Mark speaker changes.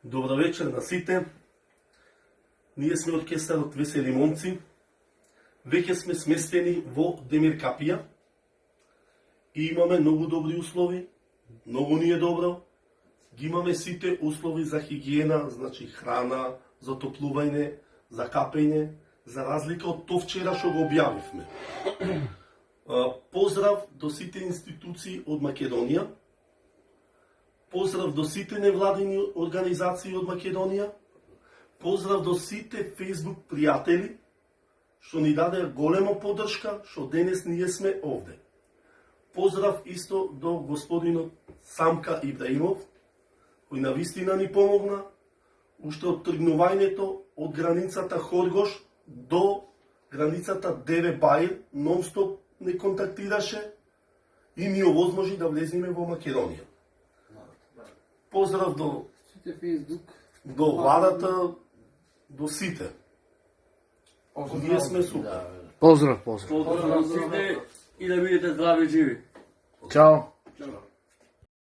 Speaker 1: Добро вечер на сите. Ние сме оркестарот Весели момци. Веќе сме сместени во Демиркапија и имаме многу добри услови, многу ни е добро. Ги имаме сите услови за хигиена, значи храна, за топлување, за капење, за разлика од тоа вчера што го објавивме. Поздрав до сите институции од Македонија. Поздрав до сите невладини организации од Македонија. Поздрав до сите Facebook пријатели што ни даде голема поддршка, што денес ние сме овде. Поздрав исто до господинот Самка Ибраимов, кој навистина ни помогна, уште од тргнувањето од границата Хоргош до границата Деве Баир, нон-стоп не контактираше и ни овозможи да влеземе во Македонија. Поздрав до до владата, до сите. Ние сме супер.
Speaker 2: Поздрав.
Speaker 3: Поздрав на сите и да бидете здрави и живи.
Speaker 2: Чао.
Speaker 1: Чао.